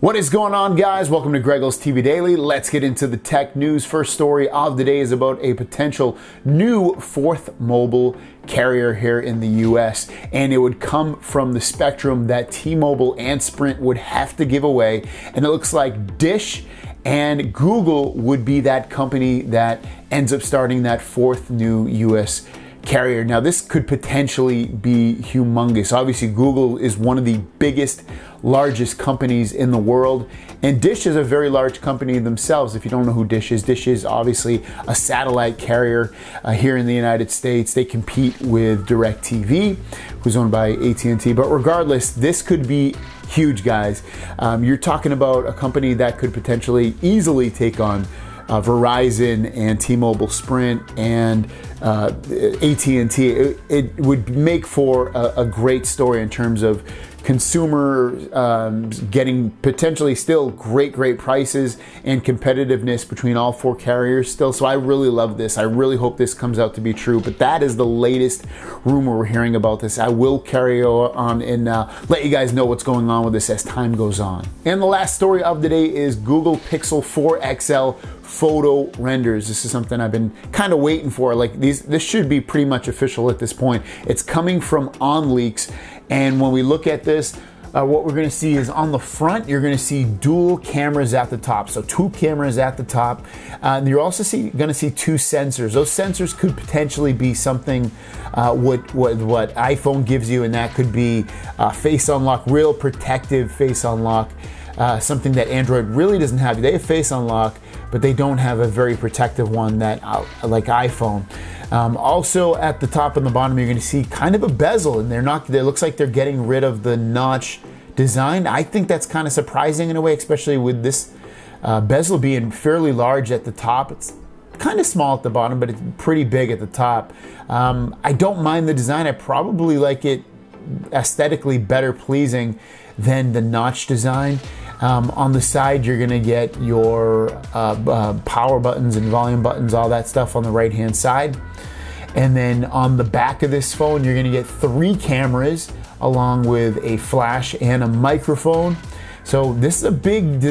What is going on, guys? Welcome to GregglesTV Daily. Let's get into the tech news. First story of the day is about a potential new fourth mobile carrier here in the US, and it would come from the spectrum that T-Mobile and Sprint would have to give away, and it looks like Dish and Google would be that company that ends up starting that fourth new US carrier. Now, this could potentially be humongous. Obviously, Google is one of the biggest, largest companies in the world, and Dish is a very large company themselves. If you don't know who Dish is obviously a satellite carrier here in the United States. They compete with DirecTV, who's owned by AT&T, but regardless, this could be huge, guys. You're talking about a company that could potentially easily take on Verizon and T-Mobile, Sprint, and AT&T. It would make for a great story in terms of consumer getting potentially still great prices and competitiveness between all four carriers still. So I really love this. I really hope this comes out to be true, but that is the latest rumor we're hearing about this. I will carry on and let you guys know what's going on with this as time goes on. And the last story of the day is Google Pixel 4 XL photo renders. This is something I've been kind of waiting for. Like this should be pretty much official at this point. It's coming from OnLeaks, and when we look at this, what we're going to see is on the front, you're going to see dual cameras at the top. So two cameras at the top. You're also going to see two sensors. Those sensors could potentially be something what iPhone gives you, and that could be face unlock, real protective face unlock. Something that Android really doesn't have. They have face unlock, but they don't have a very protective one that like iPhone. Also at the top and the bottom, you're going to see kind of a bezel, and it looks like they're getting rid of the notch design. I think that's kind of surprising in a way, especially with this bezel being fairly large at the top. It's kind of small at the bottom, but it's pretty big at the top. I don't mind the design. I probably like it aesthetically better pleasing than the notch design. On the side, you're gonna get your power buttons and volume buttons, all that stuff on the right-hand side. And then on the back of this phone, you're gonna get three cameras along with a flash and a microphone. So this is a big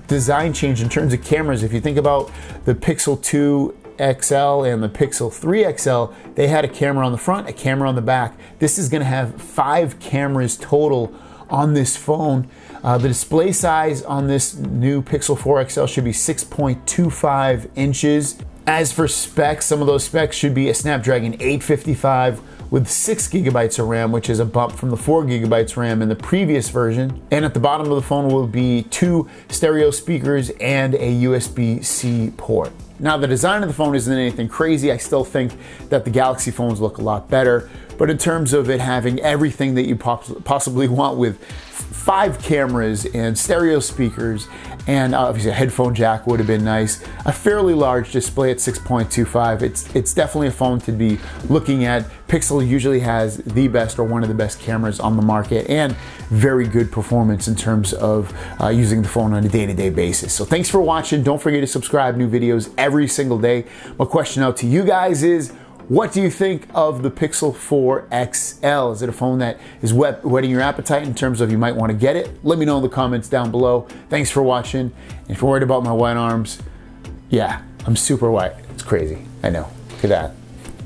design change in terms of cameras. If you think about the Pixel 2 XL and the Pixel 3 XL, they had a camera on the front, a camera on the back. This is gonna have 5 cameras total on this phone. The display size on this new Pixel 4 XL should be 6.25 inches. As for specs, some of those specs should be a Snapdragon 855 with 6 gigabytes of RAM, which is a bump from the 4 gigabytes RAM in the previous version. And at the bottom of the phone will be 2 stereo speakers and a USB-C port. Now, the design of the phone isn't anything crazy. I still think that the Galaxy phones look a lot better. But in terms of it having everything that you possibly want with 5 cameras and stereo speakers, and obviously a headphone jack would have been nice. A fairly large display at 6.25. It's definitely a phone to be looking at. Pixel usually has the best or one of the best cameras on the market, and very good performance in terms of using the phone on a day-to-day basis. So thanks for watching. Don't forget to subscribe. New videos every single day. My question out to you guys is, what do you think of the Pixel 4 XL? Is it a phone that is whetting your appetite in terms of you might want to get it? Let me know in the comments down below. Thanks for watching. And if you're worried about my white arms, yeah, I'm super white. It's crazy. I know. Look at that.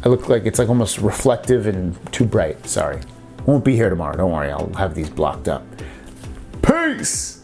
I look like it's like almost reflective and too bright. Sorry. Won't be here tomorrow. Don't worry. I'll have these blocked up. Peace!